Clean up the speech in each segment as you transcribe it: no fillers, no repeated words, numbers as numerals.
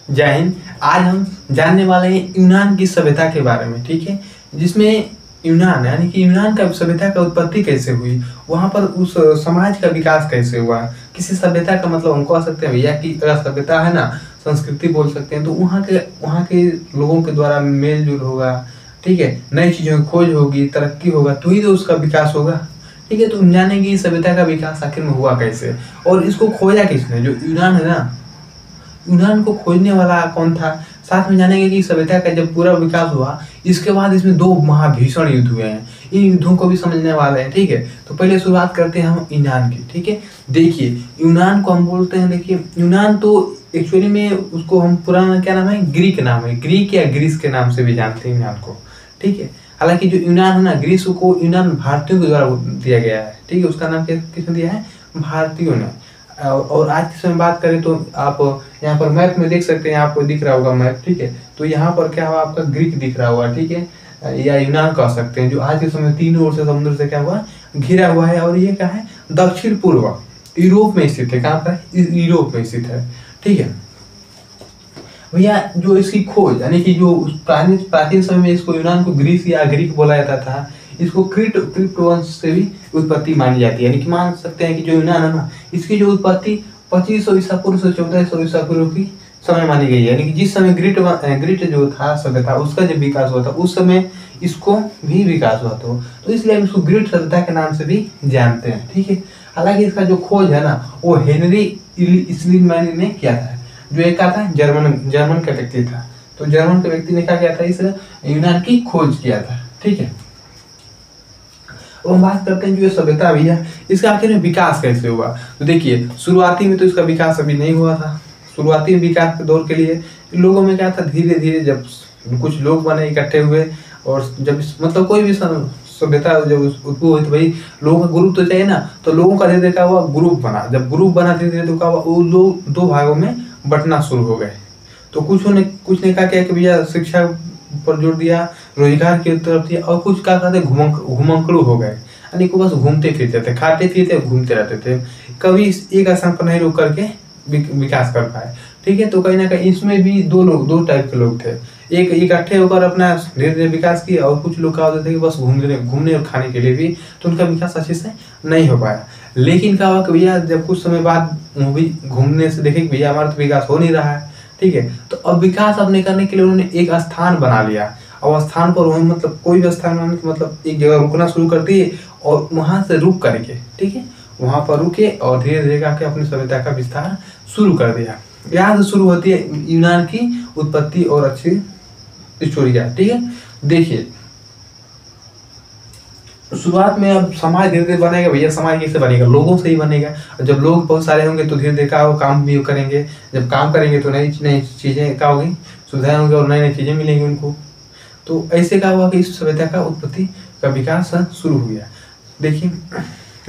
जय हिंद। आज हम जानने वाले हैं यूनान की सभ्यता के बारे में, ठीक है। जिसमें यूनान यानी कि यूनान का सभ्यता का उत्पत्ति कैसे हुई, वहाँ पर उस समाज का विकास कैसे हुआ। किसी सभ्यता का मतलब हम कह सकते हैं भैया कि अगर सभ्यता है ना, संस्कृति बोल सकते हैं, तो वहाँ के लोगों के द्वारा मेल जोल होगा, ठीक है। नई चीज़ों की खोज होगी, तरक्की होगा, तो ही तो उसका विकास होगा, ठीक है। तो हम जानेंगे इस सभ्यता का विकास आखिर में हुआ कैसे और इसको खोजा किसने। जो यूनान है ना, यूनान को खोजने वाला कौन था। साथ में जानेंगे कि सभ्यता का जब पूरा विकास हुआ, इसके बाद इसमें दो महाभीषण युद्ध हुए हैं, इन युद्धों को भी समझने वाले हैं, ठीक है। तो पहले शुरुआत करते हैं हम यूनान की, ठीक है। देखिए यूनान को हम बोलते हैं, देखिए यूनान तो एक्चुअली में उसको हम पुराना क्या नाम है, ग्रीक नाम है, ग्रीक या ग्रीस के नाम से भी जानते हैं यूनान को, ठीक है। हालांकि जो यूनान है ना, ग्रीस को यूनान भारतीयों के द्वारा दिया गया है, ठीक है। उसका नाम किसने दिया है, भारतीयों ने। और आज के समय बात करें तो आप यहाँ पर मैप में देख सकते हैं, आपको दिख रहा होगा मैप, ठीक है। तो यहाँ पर क्या हुआ, आपका ग्रीक दिख रहा होगा, ठीक है, या यूनान कह सकते हैं, जो आज के समय तीनों ओर से समुद्र से क्या हुआ, घिरा हुआ है। और ये क्या है, दक्षिण पूर्व यूरोप में स्थित है। कहाँ पर, यूरोप में स्थित है, ठीक है भैया। जो इसकी खोज यानी कि जो प्राचीन समय में इसको यूनान को ग्रीस या ग्रीक बोला जाता था, इसको क्रीट वंश से भी उत्पत्ति मानी जाती है। यानी कि मान सकते हैं कि जो यूनान है ना, इसकी जो उत्पत्ति 2500 ईसा पूर्व से 1400 ईसा पूर्व की समय मानी गई है। यानी कि जिस समय ग्रीट जो था सभ्यता, उसका जब विकास हुआ था, उस समय इसको भी विकास हुआ था। तो इसलिए हम इसको ग्रीट सभ्यता के नाम से भी जानते हैं, ठीक है। हालांकि इसका जो खोज है ना, वो हेनरी इस्लिनमैन ने किया था, जो एक था जर्मन का व्यक्ति था। तो जर्मन के व्यक्ति ने क्या किया था, इस यूनान की खोज किया था, ठीक है। अब हम बात करते हैं जो ये सभ्यता भैया, इसका आखिर में विकास कैसे हुआ। तो देखिए शुरुआती में तो इसका विकास अभी नहीं हुआ था। शुरुआती विकास के दौर के लिए लोगों में क्या था, धीरे धीरे जब कुछ लोग बने, इकट्ठे हुए, और जब मतलब कोई भी सभ्यता जब उद्भव हुई तो भाई लोगों का ग्रुप तो चाहिए ना। तो लोगों का धीरे धीरे क्या हुआ, ग्रुप बना। जब ग्रुप बना धीरे धीरे तो क्या हुआ, वो लोग दो भागों में बंटना शुरू हो गए। तो कुछ ने कहा कि भैया शिक्षा पर जोर दिया, रोजगार की तरफ दिया, और कुछ क्या कहते घुमंकड़ू हो गए, यानी कि बस घूमते फिरते थे, खाते पीते घूमते रहते थे, कभी एक स्थान पर नहीं रुक करके विकास कर पाए, ठीक है। तो कहीं ना कहीं इसमें भी दो टाइप के लोग थे। एक इकट्ठे होकर अपना धीरे धीरे विकास किया, और कुछ लोग क्या होते थे कि बस घूमने और खाने के लिए भी, तो उनका विकास अच्छे से नहीं हो पाया। लेकिन क्या हुआ कि भैया जब कुछ समय बाद मूवी घूमने से देखे कि भैया हमारा तो विकास हो नहीं रहा है, ठीक है। तो अब विकास अपने करने के लिए उन्होंने एक स्थान बना लिया। और स्थान पर वही मतलब कोई भी स्थान बनाने के मतलब एक जगह रुकना शुरू कर दिए, और वहां से रुक करके, ठीक है, वहां पर रुके और धीरे धीरे करके अपनी सभ्यता का विस्तार शुरू कर दिया। यहाँ से शुरू होती है यूनान की उत्पत्ति और अच्छी स्टोरिया, ठीक है। देखिए शुरुआत में अब समाज धीरे धीरे बनेगा भैया। समाज कैसे बनेगा, लोगों से ही बनेगा। जब लोग बहुत सारे होंगे तो धीरे धीरे क्या होगा, काम भी करेंगे। जब काम करेंगे तो नई नई चीजें क्या होगी, सुविधाएं होंगी, और नई नई चीजें मिलेंगी उनको। तो ऐसे क्या हुआ कि इस सभ्यता का उत्पत्ति का विकास शुरू हो गया। देखिए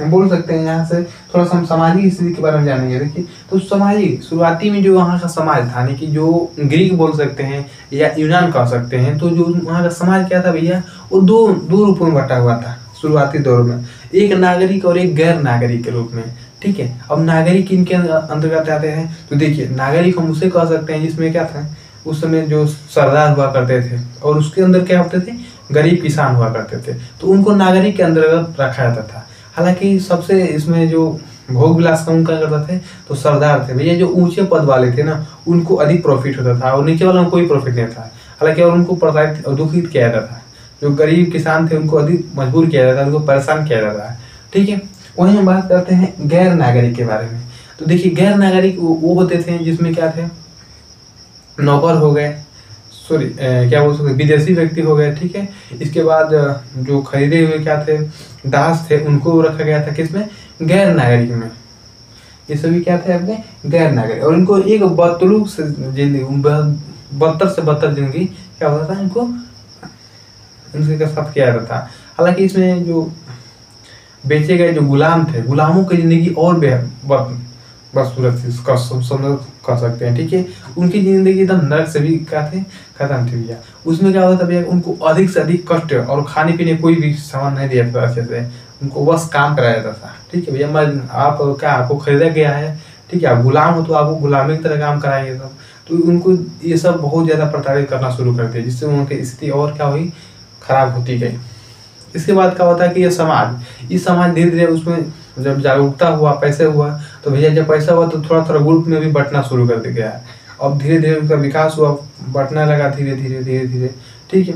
हम बोल सकते हैं यहाँ से थोड़ा सा हम सामाजिक स्थिति के बारे में जानेंगे। देखिए तो सामाजिक शुरुआती में जो वहाँ का समाज था, यानी कि जो ग्रीक बोल सकते हैं या यूनान कह सकते हैं, तो जो वहाँ का समाज क्या था भैया, वो दो रूपों में बटा हुआ था शुरुआती दौर में, एक नागरिक और एक गैर नागरिक के रूप में, ठीक है। अब नागरिक इनके अंतर्गत आते हैं। तो देखिए नागरिक हम उसे कह सकते हैं जिसमें क्या था, उस समय जो सरदार हुआ करते थे, और उसके अंदर क्या होते थे, गरीब किसान हुआ करते थे, तो उनको नागरिक के अंतर्गत रखा जाता था। हालांकि सबसे इसमें जो भोग विलास कम करते थे तो सरदार थे भैया। जो ऊंचे पद वाले थे ना, उनको अधिक प्रॉफिट होता था, और नीचे वालों को कोई प्रॉफिट नहीं था। हालांकि और उनको प्रताड़ित और दुखित किया जाता था। जो गरीब किसान थे उनको अधिक मजबूर किया जाता था, उनको परेशान किया जाता है, ठीक है। वहीं हम बात करते हैं गैर नागरिक के बारे में। तो देखिए गैर नागरिक वो होते थे जिसमें क्या थे, नौकर हो गए, सॉरी क्या बोल सकते, विदेशी व्यक्ति हो गए, ठीक है। इसके बाद जो खरीदे हुए क्या थे, दास थे, उनको रखा गया था किसमें, गैर नागरिक में। ये सभी क्या थे अपने गैर नागरिक, और इनको एक बदतर से बदतर जिंदगी क्या होता था, इनको इनके साथ किया जाता था। हालांकि इसमें जो बेचे गए जो गुलाम थे, गुलामों की जिंदगी और बदसूरत थी, कह सकते हैं, ठीक है। उनकी जिंदगी एकदम नरक से भी क्या थे, खत्म थी भैया। उसमें क्या होता था भैया, उनको अधिक से अधिक कष्ट और खाने पीने कोई भी सामान नहीं दिया जाता अच्छे से, उनको बस काम कराया जाता था, ठीक है भैया। आप क्या, आपको खरीदा गया है, ठीक है, आप गुलाम हो तो आपको गुलामी की तरह काम कराएंगे सब। तो उनको ये सब बहुत ज़्यादा प्रताड़ित करना शुरू कर दिया, जिससे उनकी स्थिति और क्या हुई, खराब होती गई। इसके बाद क्या होता है कि ये समाज धीरे धीरे उसमें जब जागरूकता हुआ, पैसे हुआ, तो भैया जब पैसा हुआ तो थोड़ा थोड़ा ग्रुप में भी बंटना शुरू कर दिया गया। अब धीरे धीरे उनका विकास हुआ, बढ़ने लगा धीरे धीरे। ठीक है,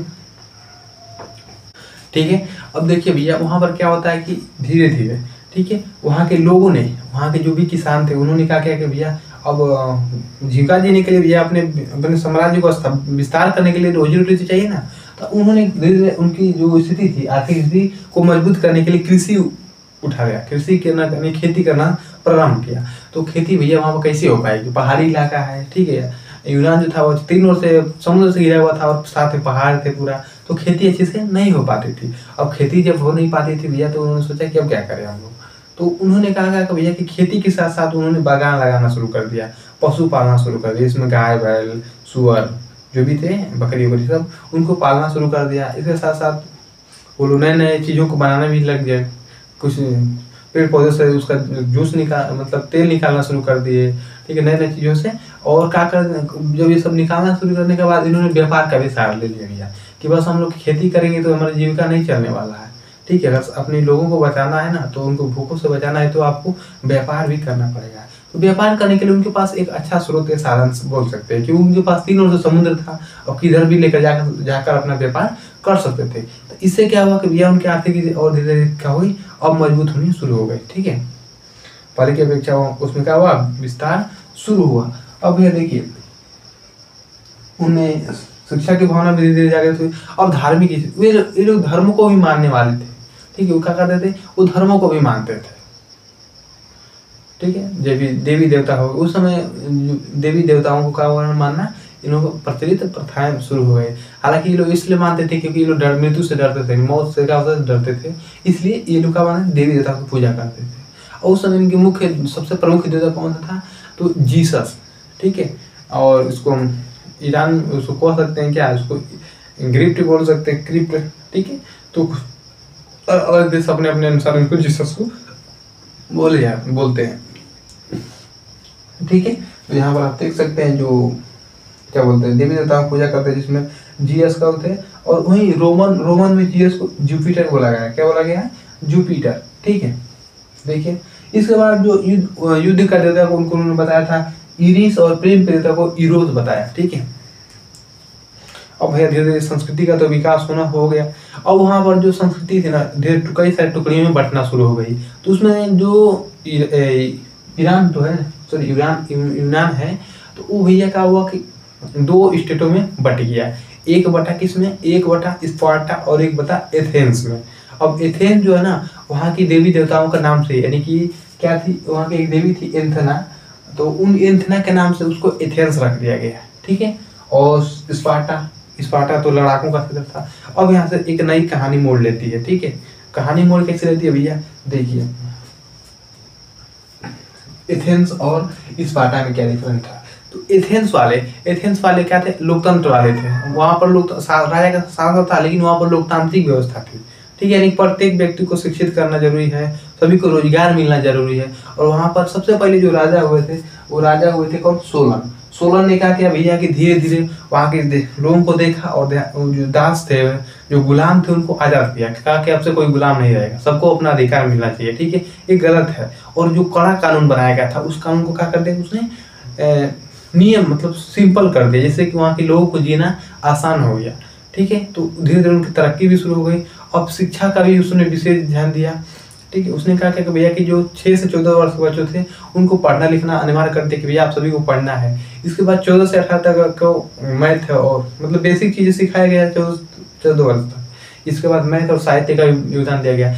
ठीक है। अब देखिए भैया वहाँ पर क्या होता है कि धीरे धीरे, ठीक है, वहाँ के लोगों ने, वहाँ के जो भी किसान थे, उन्होंने कहा क्या कि भैया अब जीविका जीने के लिए भैया अपने साम्राज्य को विस्तार करने के लिए रोजी रोटी तो चाहिए ना। तो उन्होंने धीरे धीरे उनकी जो स्थिति थी, आर्थिक स्थिति को मजबूत करने के लिए कृषि उठा गया, खेती करना प्रारंभ किया। तो खेती भैया वहाँ पर कैसे हो पाएगी, पहाड़ी इलाका है, ठीक है। यूनान जो था वो 3 ओर से समुद्र से घिरा हुआ था और साथ में पहाड़ थे पूरा, तो खेती अच्छे से नहीं हो पाती थी। अब खेती जब हो नहीं पाती थी भैया, तो उन्होंने सोचा कि अब क्या करें हम लोग। तो उन्होंने कहा कि भैया कि खेती के साथ साथ उन्होंने बागान लगाना शुरू कर दिया, पशु पालना शुरू कर दिया, इसमें गाय बैल सुअर जो भी थे, बकरी वकरी सब, उनको पालना शुरू कर दिया। इसके साथ साथ वो लोग नए नए चीज़ों को बनाने भी लग गए, कुछ पेड़ पौधे से उसका जूस मतलब तेल निकालना शुरू कर दिए, ठीक है, नए नए चीज़ों से। और क्या कर, जब ये सब निकालना शुरू करने के बाद इन्होंने व्यापार का भी सहारा ले लिया भैया कि बस हम लोग खेती करेंगे तो हमारी जीविका नहीं चलने वाला है, ठीक है। अगर अपने लोगों को बचाना है ना, तो उनको भूखों से बचाना है, तो आपको व्यापार भी करना पड़ेगा। तो व्यापार करने के लिए उनके पास एक अच्छा स्रोत के साधन बोल सकते हैं, क्योंकि उनके पास 3 ओर से समुद्र था और किधर भी लेकर जाकर अपना व्यापार कर सकते थे। तो इससे क्या हुआ कि भैया उनकी आर्थिक और धीरे धीरे क्या हुई, अब मजबूत होनी शुरू हो गई, ठीक है। पहले की अपेक्षा उसमें क्या हुआ, विस्तार शुरू हुआ। अब भैया देखिए उनमें शिक्षा की भावना धीरे धीरे जागृत हुई। अब धार्मिक ये लोग धर्म को भी मानने वाले थे, ठीक है। वो क्या करते थे, वो धर्मों को भी मानते थे, ठीक है। देवी देवता हो, उस समय देवी देवताओं को क्या मानना, इन लोगों को प्रचलित प्रथाएं शुरू हो गए। हालांकि ये लोग इसलिए मानते थे क्योंकि ये लोग मृत्यु से डरते थे, मौत से क्या होता था, डरते थे, इसलिए ये लोग क्या माना, देवी देवता की पूजा करते थे। और उस समय इनके मुख्य सबसे प्रमुख देवता कौन सा था, तो जीसस, ठीक है। और इसको ईरान उसको कह सकते हैं क्या, उसको ग्रिप्ट बोल सकते हैं, क्रिप्ट, ठीक है। तो अलग देश अपने अपने अनुसार उनको जीसस को बोलते हैं, ठीक है। तो यहाँ पर आप देख सकते हैं जो क्या बोलते हैं, देवी देवताओं की पूजा करते हैं, जिसमें जीएस का होते हैं। और वहीं रोमन में जीएस को जुपिटर बोला गया है, क्या बोला गया है, जुपिटर, ठीक है। देखिए इसके बाद जो युद्ध का देवता को उनको उन्होंने बताया था इरिस, और प्रेम के देवता को इरोस बताया, ठीक है। अब भैया धीरे धीरे संस्कृति का तो विकास होना हो गया। अब वहाँ पर जो संस्कृति थी ना, धीरे कई सारे टुकड़ियों में बंटना शुरू हो गई। तो उसमें जो ईरान तो है, सॉरी यूनान है, तो वो भैया क्या हुआ कि 2 स्टेटों में बट गया। एक बटा किसमें, एक बटा स्पार्टा और एक बटा एथेंस में। अब एथेंस जो है ना, वहाँ की देवी देवताओं का नाम से, यानी कि क्या थी, वहाँ की एक देवी थी एंथना, तो उन एंथना के नाम से उसको एथेंस रख दिया गया, ठीक है। और स्पार्टा तो लड़ाकों का क्षेत्र था। अब यहाँ से एक नई कहानी मोड़ लेती है, ठीक है। कहानी मोड़ कैसे लेती है भैया, देखिए एथेंस और स्पार्टा में क्या डिफरेंस था। तो एथेंस वाले क्या थे, लोकतंत्र वाले थे। वहाँ पर राजा का शासन था, लेकिन वहाँ पर लोकतांत्रिक व्यवस्था थी, ठीक है। यानी प्रत्येक व्यक्ति को शिक्षित करना जरूरी है, सभी को रोजगार मिलना जरूरी है। और वहाँ पर सबसे पहले जो राजा हुए थे, वो राजा हुए थे कौन, सोलन ने क्या किया भैया कि धीरे धीरे वहाँ के लोगों को देखा, और जो दास थे, जो गुलाम थे, उनको आजाद किया, कहा कि अब से कोई गुलाम नहीं रहेगा, सबको अपना अधिकार मिलना चाहिए, ठीक है। ये गलत है। और जो कड़ा कानून बनाया गया था, उस कानून को क्या कर दिया उसने, नियम मतलब सिंपल कर दिया, जिससे कि वहाँ के लोगों को जीना आसान हो गया, ठीक है। तो धीरे धीरे उनकी तरक्की भी शुरू हो गई। अब शिक्षा का भी उसने विशेष ध्यान दिया, ठीक है। उसने कहा कि भैया कि जो 6 से 14 वर्ष के बच्चे थे, उनको पढ़ना लिखना अनिवार्य कर दिया कि भैया आप सभी को पढ़ना है। इसके बाद 14 से 18 तक को मैथ और मतलब बेसिक चीज़ें सिखाया गया 14 वर्ष तक। इसके बाद मैथ और साहित्य का योगदान दिया गया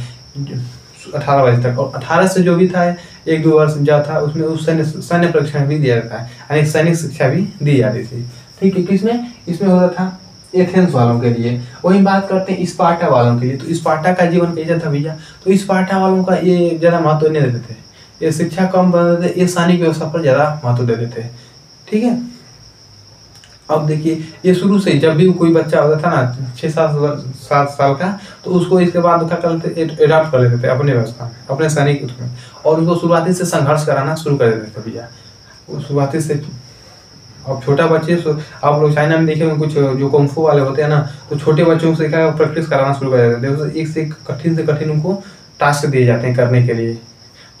18 वर्ष तक। और 18 से जो भी था 1-2 वर्ष जो था, उसमें उस सैन्य परीक्षण भी दिया जाता है, यानी सैनिक शिक्षा भी दी जाती थी, ठीक है। किसमें, इसमें होता था एथेंस वालों के लिए। वही बात करते हैं स्पार्टा वालों के लिए। तो स्पार्टा का जीवन कैसा था भैया, तो स्पार्टा वालों का ये ज़्यादा महत्व नहीं देते थे, ये शिक्षा कम देते थे, ये सैनिक व्यवस्था पर ज़्यादा महत्व देते थे, ठीक है। अब देखिए ये शुरू से जब भी कोई बच्चा होता था ना 6-7 साल का, तो उसको इसके बाद क्या करते थे, एडॉप्ट कर लेते थे अपने व्यवस्था में, अपने सैनिक उसमें, और उनको शुरुआती से संघर्ष कराना शुरू कर देते थे भैया। शुरुआती से अब छोटा बच्चे आप लोग चाइना में देखे होंगे कुछ जो कुंफू वाले होते हैं ना, तो छोटे बच्चों से क्या प्रैक्टिस कराना शुरू कर देते हैं, एक से कठिन उनको टास्क दिए जाते हैं करने के लिए,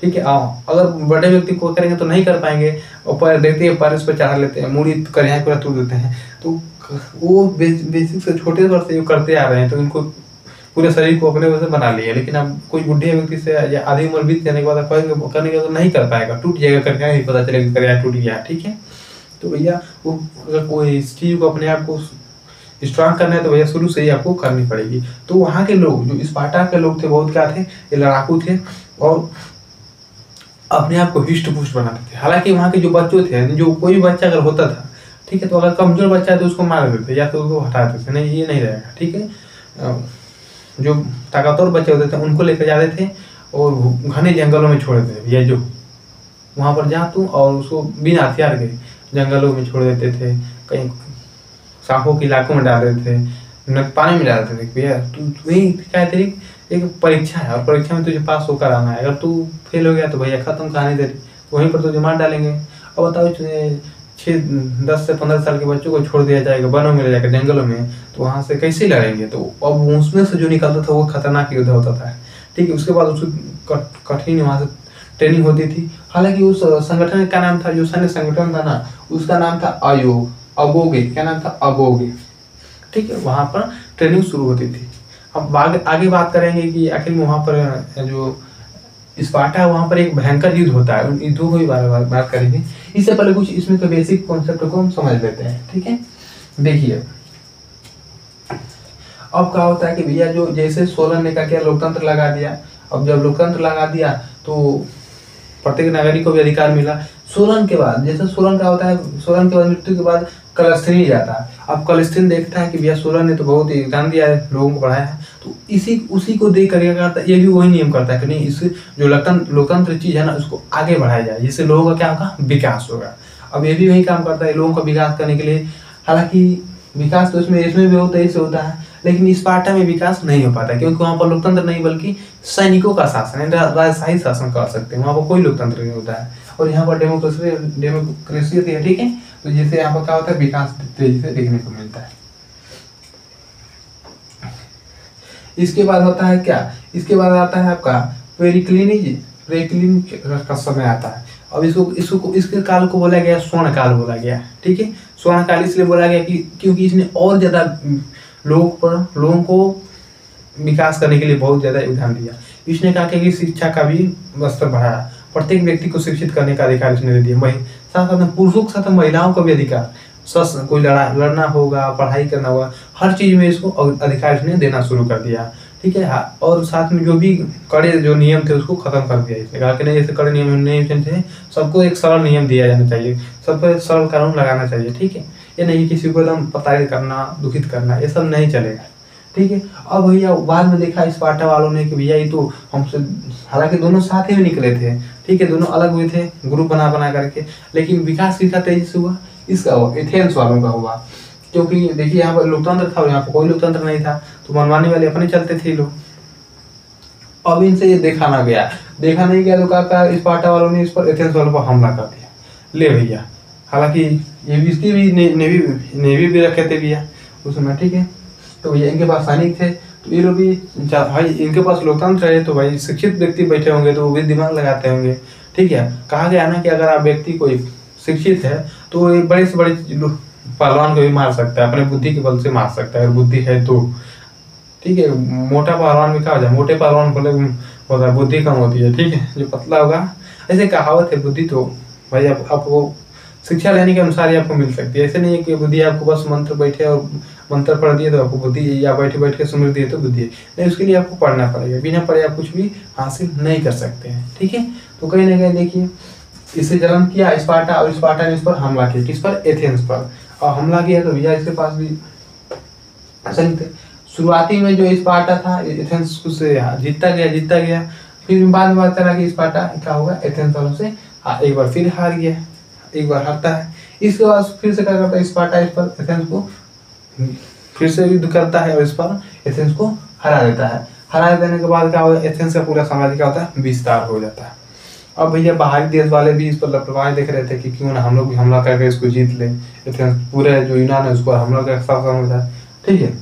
ठीक है। अगर बड़े व्यक्ति को करेंगे तो नहीं कर पाएंगे, और पैर देखते हैं पैर पर चढ़ा लेते हैं, मूड़ी करिया पूरा तोड़ देते हैं। तो वो बेसिक से छोटे वर्ष से करते आ रहे हैं, तो इनको पूरे शरीर को अपने वजह से बना लिया। लेकिन अब कोई बुढ़े व्यक्ति से या आधी उम्र बीत जाने के बाद करने के तो नहीं कर पाएगा, टूट जाएगा, करके नहीं पता चलेगा करिया टूट गया, ठीक है। तो भैया वो अगर कोई इस चीज़ को अपने आप को स्ट्रांग करना है तो भैया शुरू से ही आपको करनी पड़ेगी। तो वहाँ के लोग जो स्पार्टा के लोग थे बहुत क्या थे, ये लड़ाकू थे और अपने आप को हिस्ट पुष्ट बनाते थे। हालांकि वहाँ के जो बच्चों थे, जो कोई भी बच्चा अगर होता था, ठीक है, तो अगर कमजोर बच्चा है तो उसको मार देते या तो उसको हटा देते, नहीं ये नहीं रहेगा, ठीक है। जो ताकतवर बच्चे होते थे उनको लेकर जाते थे और घने जंगलों में छोड़ देते थे भैया, जो वहाँ पर जा तू और उसको बिना हथियार के जंगलों में छोड़ देते थे, कहीं सांपों के इलाकों में डाल देते थे, पानी में डाल देते थे। भैया तुम्हें क्या है, तेरी एक परीक्षा है और परीक्षा में तुझे पास होकर आना है, अगर तू फेल हो गया तो भैया खत्म कहानी तेरी, वहीं पर तुझे मार डालेंगे। और बताओ 10 से 15 साल के बच्चों को छोड़ दिया जाएगा वनों में ले जाकर जंगलों में, तो वहाँ से कैसे लड़ेंगे। तो अब उसमें से जो निकलता था वो खतरनाक युद्ध होता था, ठीक है। उसके बाद उसको कठिन वहाँ से ट्रेनिंग होती थी। हालांकि उस संगठन का नाम था, जो सैन्य संगठन था ना, उसका नाम था अबोगे, क्या नाम था, अबोगे, ठीक है। वहाँ पर ट्रेनिंग शुरू होती थी। अब आगे बात करेंगे कि आखिर में वहाँ पर जो स्पार्टा है वहाँ पर एक भयंकर युद्ध होता है, उन युद्धों को भी बात करेंगे। इससे पहले कुछ इसमें का बेसिक कॉन्सेप्ट को हम समझ लेते हैं, ठीक है। देखिए अब क्या होता है कि भैया जो जैसे सोलन ने क्या किया, लोकतंत्र लगा दिया। अब जब लोकतंत्र लगा दिया तो प्रत्येक नागरिक को भी अधिकार मिला। सोलन के बाद जैसे सोलन का होता है, सोलन के बाद मृत्यु के बाद कलस्ट्रीन जाता है। अब कलस्ट्रीन देखता है कि भैया सोलन ने तो बहुत योगदान दिया है, लोगों को पढ़ाया है, तो उसी को देख कर क्या करता है, ये भी वही नियम करता है कि नहीं, इस जो लोकतंत्र चीज है ना उसको आगे बढ़ाया जाए, जिससे लोगों का क्या होगा, विकास होगा। अब ये भी वही काम करता है लोगों का विकास करने के लिए। हालांकि विकास तो इसमें भी बहुत तेजी से होता है, लेकिन स्पार्टा में विकास नहीं हो पाता, क्योंकि वहाँ पर लोकतंत्र नहीं बल्कि सैनिकों का शासन है, राजशाही शासन कर सकते हैं, वहाँ पर कोई लोकतंत्र नहीं होता है। और यहाँ पर डेमोक्रेसी होती है, ठीक है। तो जैसे यहाँ पर क्या होता है, विकास तेजी से देखने को मिलता है। इसके बाद होता है क्या, इसके बाद आता है आपका पेरिक्लिनिक का समय आता है। अब इसके काल को बोला गया स्वर्ण काल बोला गया, ठीक है। स्वर्ण काल इसलिए बोला गया कि क्योंकि इसने और ज्यादा लोगों को विकास करने के लिए बहुत ज्यादा योगदान दिया। इसने कहा कि शिक्षा का भी स्तर बढ़ाया, प्रत्येक व्यक्ति को शिक्षित करने का अधिकार इसने दे दिया। साथ साथ पुरुषों के साथ महिलाओं को भी अधिकार, कोई लड़ना होगा, पढ़ाई करना होगा, हर चीज में इसको अधिकार इसने देना शुरू कर दिया, ठीक है। और साथ में जो भी कड़े जो नियम थे उसको खत्म कर दिया। इसने कहा कि नहीं, ऐसे कड़े नियम नहीं थे, सबको एक सरल नियम दिया जाना चाहिए, सब पर सरल कानून लगाना चाहिए, ठीक है। ये नहीं किसी को एकदम प्रताड़ित करना, दुखित करना, ये सब नहीं चलेगा, ठीक है। अब भैया बाद में देखा स्पार्टा वालों ने कि भैया ये तो हमसे, हालांकि दोनों साथ ही में निकले थे, ठीक है, दोनों अलग हुए थे ग्रुप बना करके, लेकिन विकास किसका तेजी से हुआ, इसका हुआ, एथेंस वालों का हुआ। क्योंकि देखिए यहाँ पर लोकतंत्र था और यहाँ पर कोई लोकतंत्र नहीं था, तो मनमानी वाले अपने चलते थे लोग। अब इनसे ये देखा नहीं गया तो क्या स्पार्टा वालों ने इस पर एथेंस वालों पर हमला कर दिया, ले भैया। हालांकि ये भी इसकी भी नेवी भी रखे थे भैया उस समय, ठीक है। तो भैया इनके पास सैनिक थे, तो ये लोग भी भाई इनके पास लोकतंत्र है, तो भाई शिक्षित व्यक्ति बैठे होंगे तो वो भी दिमाग लगाते होंगे, ठीक है। कहा गया ना कि अगर आप व्यक्ति कोई शिक्षित है तो ये बड़े से बड़े पहलवान को भी मार सकता है, अपने बुद्धि के बल से मार सकता है, अगर बुद्धि है तो, ठीक है। मोटा पहलवान में क्या हो जाए, मोटे पहलवान बोले होता है बुद्धि कम होती है, ठीक है। जो पतला होगा, ऐसे कहावत है, बुद्धि तो भाई आपको शिक्षा लेने के अनुसार ही आपको मिल सकती है। ऐसे नहीं है कि बुद्धि आपको बस मंत्र बैठे और मंत्र पढ़ दिए तो आपको बुद्धि, या बैठ के स्मृति है तो बुद्धि है, नहीं, उसके लिए आपको पढ़ना पड़ेगा, बिना पढ़े आप कुछ भी हासिल नहीं कर सकते हैं, ठीक है। तो कहीं ना कहीं देखिए इससे जन्म किया स्पार्टा, और स्पार्टा ने इस पर हमला किया, किस पर, एथेंस पर। और हमला किया तो भैया इसके पास भी सही थे। शुरुआती में जो स्पार्टा था एथेंस से जीतता गया, फिर बाद में बात करा कि स्पार्टा क्या होगा, एथेंस वालों से एक बार फिर हार गया, एक बार हारता है। इसके बाद फिर से क्या करता है स्पार्टा, इस पर एथेंस को फिर से युद्ध करता है और इस पर एथेंस को हरा देता है। हरा देने के बाद क्या होगा, एथेंस का पूरा साम्राज्य क्या होता है, विस्तार हो जाता है। अब भैया बाहरी देश वाले भी इस पर लापरवाही देख रहे थे कि क्यों ना हम लोग भी हमला करके इसको जीत लें, एथेंस, पूरे जो यूनान है उसको हमला का शासन होता है। ठीक है,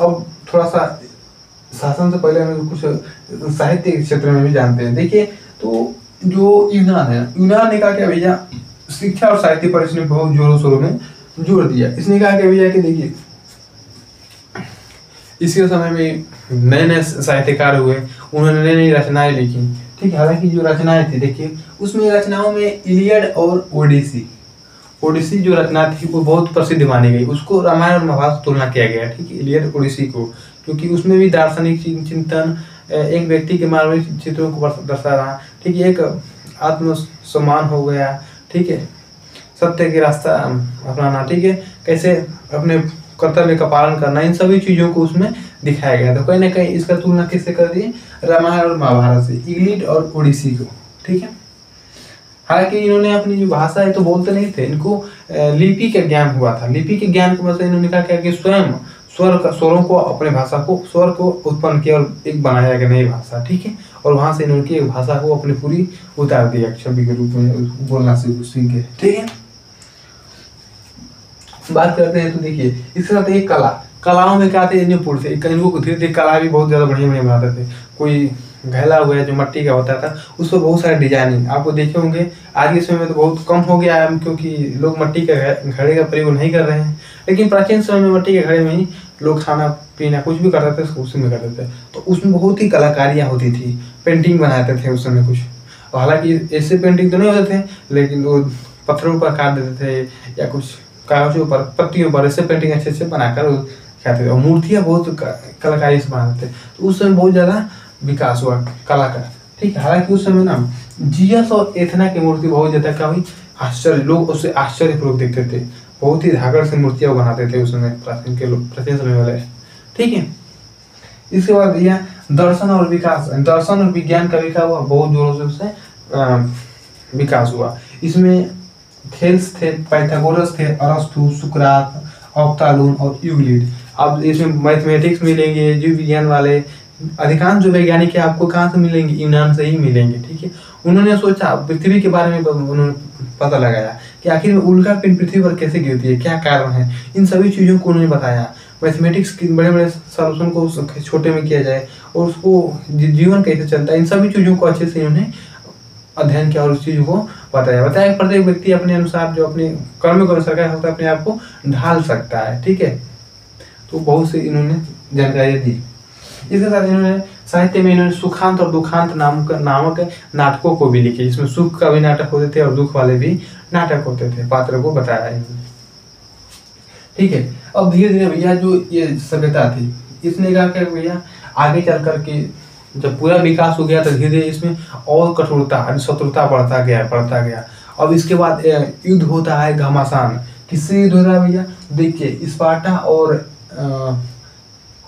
अब थोड़ा सा शासन से पहले हम कुछ साहित्य के क्षेत्र में भी जानते हैं। देखिए, तो जो यूनान है, यूनान ने कहा क्या भैया, शिक्षा और साहित्य पर इसने बहुत जोरों शोरों में जोर दिया। इसने कहा क्या भैया कि देखिए, इसी समय में नए नए साहित्यकार हुए, उन्होंने नई नई रचनाएं लिखी। ठीक है, हालांकि जो रचनाएं थी, देखिए उसमें रचनाओं में इलियड और ओडिसी, ओडिसी जो रचना थी वो बहुत प्रसिद्ध मानी गई, उसको रामायण और महाभारत से तुलना किया गया। ठीक है, इलियड ओडिसी को, क्योंकि उसमें भी दार्शनिक चिंतन, एक व्यक्ति के मानवीय चित्रों को दर्शा रहा। ठीक है, एक आत्मसम्मान हो गया। ठीक है, सत्य के रास्ता अपनाना। ठीक है, कैसे अपने कर्तव्य का पालन करना, इन सभी चीजों को उसमें दिखाया गया। तो कहीं ना कहीं इसका तुलना किससे कर दिए, रामायण और महाभारत से, इलियड और ओडिसी को। ठीक है, हालांकि इन्होंने अपनी जो भाषा है तो बोलते नहीं थे, इनको लिपि का ज्ञान हुआ था। लिपि के ज्ञान को मतलब इन्होंने कहा कि स्वयं स्वरों को, अपने भाषा को, स्वर को उत्पन्न किया और एक बनाया गया नई भाषा। ठीक है, और वहां से इन्होंने एक भाषा को अपनी पूरी उतार दिया छवि के रूप में, बोलना सीख के। ठीक है, बात करते हैं तो देखिए इसके साथ एक कलाओं में क्या थे, निपुण थे। इनको धीरे धीरे कला भी बहुत ज्यादा बढ़िया बढ़िया बनाते थे। कोई घैला हुआ है जो मट्टी का होता था, उस पर बहुत सारे डिजाइनिंग आपको देखे होंगे। आज के समय में तो बहुत कम हो गया है, क्योंकि लोग मट्टी के घड़े का प्रयोग नहीं कर रहे हैं, लेकिन प्राचीन समय में मट्टी के घड़े में ही लोग खाना पीना कुछ भी करते थे, उसी में करते थे। तो उसमें बहुत ही कलाकारियाँ होती थी, पेंटिंग बनाते थे उस समय कुछ। और हालांकि ऐसे पेंटिंग तो नहीं होते थे, लेकिन वो पत्थरों पर काट देते थे या कुछ कागजों पर, पत्तियों पर, ऐसे पेंटिंग अच्छे से बनाकर खाते थे। और मूर्तियाँ बहुत कलाकारी से बनाते थे। तो उस समय बहुत ज़्यादा विकास हुआ कला का। ठीक है, हालांकि उस समय ना जियस और एथना की मूर्ति बहुत ज़्यादा क्या हुई, आश्चर्य, लोग उससे आश्चर्यपूर्वक देखते थे। बहुत ही धाकड़ से मूर्तियाँ बनाते थे उस समय प्राचीन समय वाले। ठीक है, इसके बाद भैया दर्शन और विकास, दर्शन और विज्ञान का विकास हुआ, बहुत जोरों से उससे विकास हुआ। इसमें थेल्स थे, पाइथागोरस थे, अरस्तु, सुकरात, अफ्लातून और यूक्लिड। अब इसमें मैथमेटिक्स मिलेंगे, जीव विज्ञान वाले, अधिकांश जो वैज्ञानिक है आपको कहाँ से मिलेंगे, यूनान से ही मिलेंगे। ठीक है, उन्होंने सोचा, पृथ्वी के बारे में उन्होंने पता लगाया कि आखिर में उल्का पिंड पृथ्वी पर कैसे गिरती है, क्या कारण है, इन सभी चीज़ों को उन्होंने बताया। मैथमेटिक्स के बड़े बड़े सॉल्यूशन को छोटे में किया जाए और उसको जीवन कैसे चलता है, इन सभी चीज़ों को अच्छे से उन्होंने अध्ययन किया और उस चीज़ को बताया। प्रत्येक व्यक्ति अपने अनुसार जो अपने कर्म को अनुसार क्या होता है, अपने आप को ढाल सकता है। ठीक है, तो बहुत से इन्होंने जानकारी दी। इसके साथ इन्होंने साहित्य में इन्होंने सुखांत और दुखांत नामक नाटकों को भी लिखे, जिसमें सुख का भी नाटक होते थे और दुख वाले भी नाटक होते थे, पात्र को बताया इन्होंने। ठीक है, अब धीरे धीरे भैया जो ये सभ्यता थी, इसने कहा कि भैया आगे चल करके जब पूरा विकास हो गया तो धीरे धीरे इसमें और कठोरता, शत्रुता बढ़ता गया। अब इसके बाद युद्ध होता है घमासान। किससे युद्ध होता है भैया, देखिए स्पार्टा और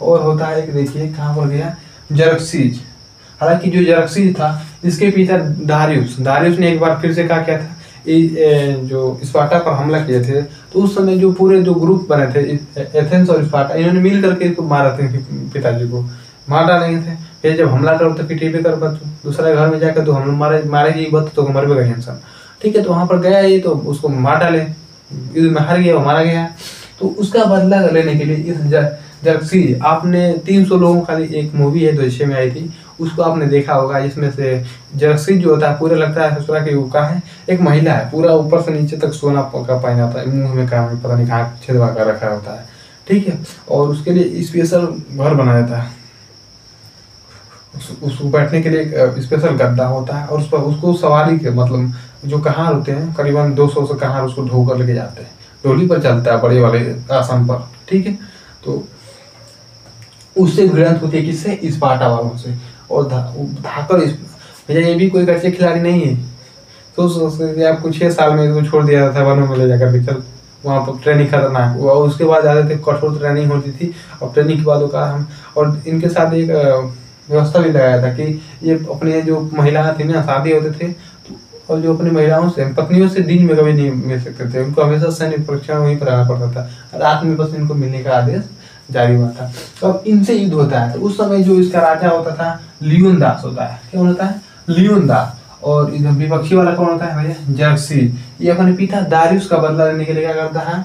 होता है कि देखिए कहाँ पर गया, जरक्सीज। हालांकि जो जरक्सीज था इसके पिता दारियुस ने एक बार फिर से कहा क्या था, जो स्पार्टा पर हमला किए थे, तो उस समय जो पूरे जो ग्रुप बने थे एथेंस और स्पार्टा, इन्होंने मिल करके इसको मारा थे, पिताजी को मार डालेंगे थे। फिर जब हमला करो तो पिटी पे कर दूसरा घर में जाकर तो हम मारेगी बत तो मर गए इंसान। ठीक है, तो वहाँ पर गया ये तो उसको मार डाले, युद्ध में हार गया, वो मारा गया। तो उसका बदला लेने के लिए इस जरक्सीज, आपने 300 लोगों का एक मूवी है 2006 में आई थी, उसको आपने देखा होगा। इसमें से जरक्सीज जो होता है पूरा लगता है ससुरा के का है, एक महिला है, पूरा ऊपर से नीचे तक सोना का पहना होता है, मुंह में काम पता नहीं कहाँ छेदवा कर रखा होता है। ठीक है, और उसके लिए स्पेशल घर बनाया था, उसको बैठने के लिए एक स्पेशल गद्दा होता है, और उस पर उसको सवारी के मतलब जो कहार होते हैं करीबन 200 से कहार उसको ढो कर लेके जाते हैं, डोली पर चलता है बड़े वाले आसन पर। ठीक है, तो उससे भिड़ंत होती है किससे, स्पार्टा वालों से। और धाकर भैया ये भी कोई अच्छे खिलाड़ी नहीं है, तो आपको 6 साल में इसको छोड़ दिया था वनों में ले जाकर के, चल वहाँ पर ट्रेनिंग खतरनाक हुआ। उसके बाद जाते थे, कठोर ट्रेनिंग होती थी, और ट्रेनिंग के बाद का हम, और इनके साथ एक व्यवस्था भी लगाया था कि ये अपने जो महिलाएं थी ना, शादी होते थे और जो अपनी महिलाओं से, पत्नियों से दिन में कभी नहीं मिल सकते थे, उनको हमेशा सैन्य परीक्षा वहीं पर आना पड़ता था, रात में बस इनको मिलने का आदेश जारी हुआ था। तो अब इनसे युद्ध होता है, तो उस समय जो इसका राजा होता था लियोनदास होता है, क्या होता है, लियोनदास। और इधर विपक्षी वाला कौन होता है भैया, जर्सी। ये अपने पिता दारियुस का बदला लेने के लिए क्या करता है,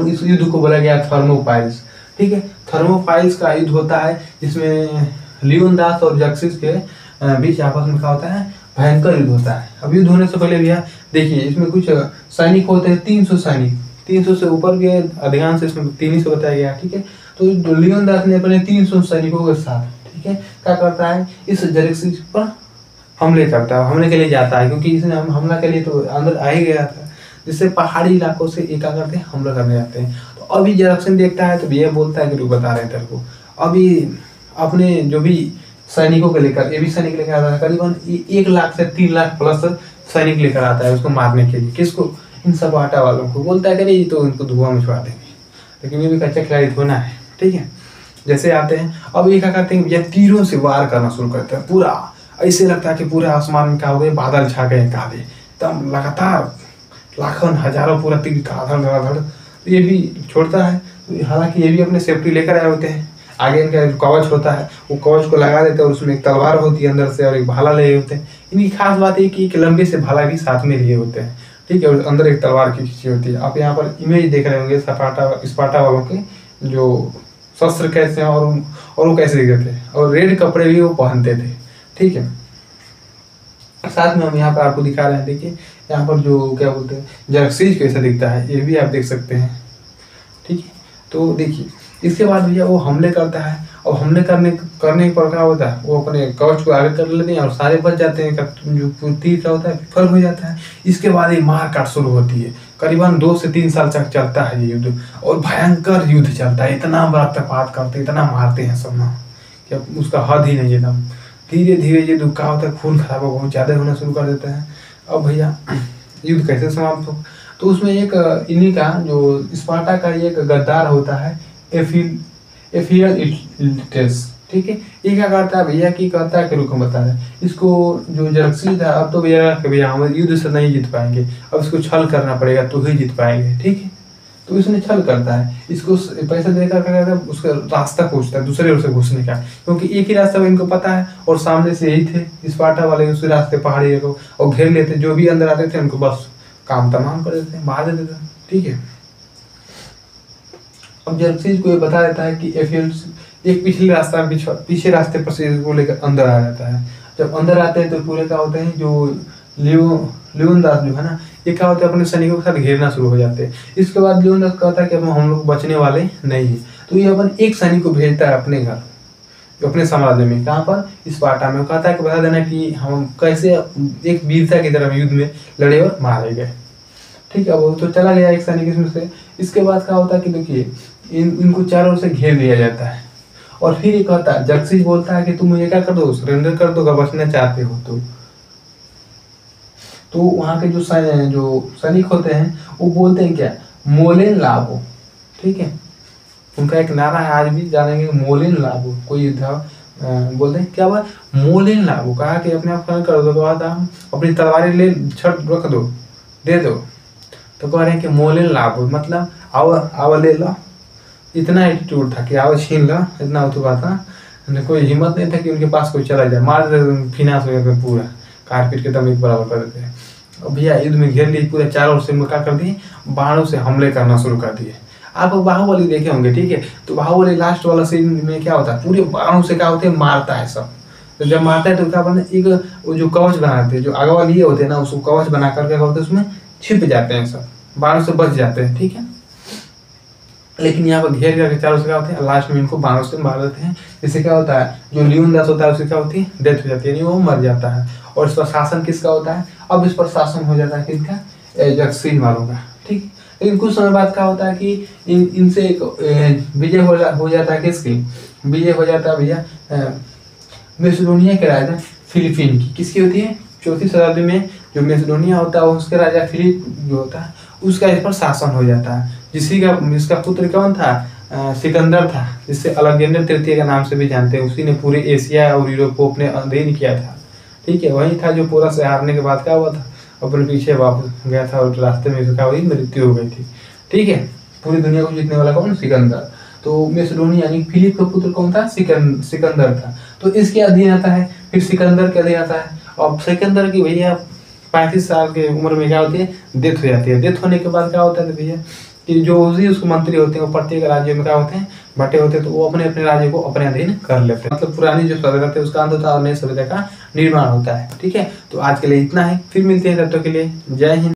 इस युद्ध को बोला गया थर्मोपाइल्स। ठीक है, थर्मोपाइल्स का युद्ध होता है जिसमें लियोनदास और जर्सिस के बीच आपस में क्या होता है, भयंकर युद्ध होता है। अब युद्ध होने से पहले भैया देखिए इसमें कुछ सैनिक होते हैं, 300 सैनिक, 300 से ऊपर के अधिकांश इसमें 300 बताया गया। ठीक है, तो लियोनदास ने अपने 300 सैनिकों के साथ, ठीक है, क्या करता है, इस जर्सिस पर हमले करता है, हमले के लिए जाता है, क्योंकि इसने हमला के लिए तो अंदर आ ही गया था, जिससे पहाड़ी इलाकों से एक करते हैं, हमला करने जाते हैं। तो अभी जरक्सन देखता है तो ये बोलता है कि तू बता रहे तेरे को, अभी अपने जो भी सैनिकों को लेकर, ये भी सैनिक लेकर आता है, करीबन 1 लाख से 3 लाख प्लस सैनिक लेकर आता है उसको मारने के लिए। किसको, इन स्पार्टा वालों को। बोलता है कि ये तो इनको धुआं में छुड़ा देंगे, लेकिन ये भी कच्चा खिलाड़ी होना है। ठीक है, जैसे आते हैं अब ये क्या करते हैं, ये तीरों से वार करना शुरू करते हैं। पूरा ऐसे लगता है कि पूरे आसमान में क्या हो गए, बादल छा गए काले, एकदम लगातार लाखों हजारों पूरा तीर धड़ाधड़। तो ये भी छोड़ता है, हालांकि ये भी अपने सेफ्टी लेकर आए होते हैं। आगे इनका जो कवच होता है वो कवच को लगा देते हैं और उसमें एक तलवार होती है अंदर से और एक भाला लिए होते हैं। इनकी खास बात है कि एक लंबे से भाला भी साथ में लिए होते हैं। ठीक है, और अंदर एक तलवार की खींची होती है। आप यहाँ पर इमेज देख रहे होंगे स्पार्टा वालों के जो शस्त्र कैसे हैं और वो कैसे दिखते थे, और रेड कपड़े भी वो पहनते थे। ठीक है, साथ में हम यहाँ पर आपको दिखा रहे हैं, देखिए यहाँ पर जो क्या बोलते हैं जर्सीज कैसा दिखता है, ये भी आप देख सकते हैं। ठीक है, तो देखिए इसके बाद भैया वो हमले करता है, और हमले करने पर क्या होता है, वो अपने कवच को आगे कर लेते हैं और सारे बच जाते हैं। जो तीर का होता है विफल हो जाता है। इसके बाद ये मारकाट शुरू होती है, करीबन 2 से 3 साल तक चलता है ये युद्ध, और भयंकर युद्ध चलता है। इतना रक्तपात करते, इतना मारते हैं सब ना कि अब उसका हद ही नहीं है। एकदम धीरे धीरे ये दुख का होता है, खून खराबा बहुत ज़्यादा होना शुरू कर देता है। अब भैया युद्ध कैसे समाप्त हो, तो उसमें एक इन्हीं का जो स्पार्टा का एक गद्दार होता है एफियलिटेस। ठीक है, ये क्या करता है भैया, की कहता है कि रुको बता रहे इसको, जो जर्सी था, अब तो भैया हम युद्ध से नहीं जीत पाएंगे, अब इसको छल करना पड़ेगा तो ही जीत पाएंगे। ठीक है, तो इसने छल करता है, इसको पैसा देकर क्या करता है, उसका रास्ता पूछता है दूसरे ओर से घुसने का, क्योंकि एक ही रास्ता इनको पता है और सामने से यही थे स्पार्टा वाले, उसी रास्ते पहाड़ी को और घेर लेते, जो भी अंदर आते थे उनको बस काम तमाम कर देते, मार देते थे। ठीक है, अब जर्सीज को ये बता देता है कि एफियल्स एक पिछले रास्ता पीछे रास्ते पर से वो लेकर अंदर आ जाता है। जब अंदर आते हैं तो पूरे क्या होते हैं, जो लियोनदास जो है ना, ये क्या होता है, अपने सैनिकों के साथ घेरना शुरू हो जाते हैं। इसके बाद लियोनदास कहता है कि अब हम लोग बचने वाले नहीं है, तो ये अपन एक सैनिक को भेजता है अपने घर, जो अपने साम्राज्य में, कहाँ पर, स्पार्टा में। कहता है कि बता देना कि हम कैसे एक वीरता की तरह युद्ध में लड़े और मारे गए। ठीक है, वो तो चला गया एक सैनिक इसमें से। इसके बाद क्या होता है कि देखिए इनको चारों ओर से घेर लिया जाता है, और फिर ये कहता है, जर्सीज बोलता है कि तुम मुझे क्या कर दो, सरेंडर कर दो, अगर बचना चाहते हो तो वहाँ के जो सैनिक होते हैं वो बोलते हैं क्या, मोलेन लाभो। ठीक है, उनका एक नारा है, आज भी जानेंगे, मोलेन लाभो। कोई था बोलते हैं क्या बात, मोलेन लाभो, कहा कि अपने आप कर दो, कहा था अपनी तलवारें ले छट रख दो, दे दो, तो कह रहे हैं कि मोलेन लाभो मतलब आओ ले लो। इतना एटीट्यूड था कि आओ छीन लो, इतना उतुका था, कोई हिम्मत नहीं था कि उनके पास कोई चला जाए, मार फिनाश हो जाता पूरा, कारपीट के दम एक बराबर कर देते हैं। और भैया युद्ध में घेर लिए पूरे चारों ओर से, क्या कर दिए, बाणों से हमले करना शुरू कर दिए। आप बाहुबली देखे होंगे। ठीक है, तो बाहुबली लास्ट वाला सीन में क्या होता है, पूरे बाणों से क्या होते हैं, मारता है सब। तो जब मारता है तो क्या बनता है, एक वो जो कवच बनाते हैं, जो आगे वाले ये होते हैं ना, उसको कवच बना करके क्या होता है, उसमें छिप जाते हैं, सब बाणों से बच जाते हैं। ठीक है, लेकिन यहाँ पर घेर करके चारों से क्या होते हैं, लास्ट में इनको बाणों से मार देते हैं। इससे क्या होता है, जो लियोनदास होता है उससे क्या होती है, डेथ हो जाती है, यानी वो मर जाता है। और इस पर शासन किसका होता है, अब इस पर शासन हो जाता है किसका, जर्सीज वालों का। ठीक, लेकिन कुछ समय बाद क्या होता है कि इनसे एक विजय हो जाता है, किसकी विजय हो जाता है भैया, मैसेडोनिया के राजा फिलिपिन की। किसकी होती है, 4वीं शताब्दी में जो मैसेडोनिया होता है उसके राजा फिलिप जो होता है उसका इस पर शासन हो जाता है। जिसका पुत्र कौन था, सिकंदर था, जिससे अलेक्जेंडर तृतीय के नाम से भी जानते हैं। उसी ने पूरे एशिया और यूरोप को अपने अधीन किया था। ठीक है, वही था जो पूरा से हारने के बाद क्या हुआ था, अपने पीछे वापस गया था और रास्ते में क्या हुई, मृत्यु हो गई थी। ठीक है, पूरी दुनिया को जीतने वाला कौन, सिकंदर। तो मैसेडोनिया यानी फिलिप का पुत्र कौन था, सिकंदर था। तो इसके अधीन आता है फिर सिकंदर के अधीन आता है, और सिकंदर की भैया 35 साल की उम्र में क्या होती है, डेथ हो जाती है। डेथ होने के बाद क्या होता है भैया कि जो भी उसके मंत्री होते हैं वो प्रत्येक राज्य में क्या होते हैं, बटे होते हैं, तो वो अपने अपने राज्य को अपने अधीन कर लेते हैं। मतलब पुरानी जो सभ्यता थी उसका अंत होता है और नई सभ्यता का निर्माण होता है। ठीक है, तो आज के लिए इतना है, फिर मिलते हैं, तब तक के लिए जय हिंद।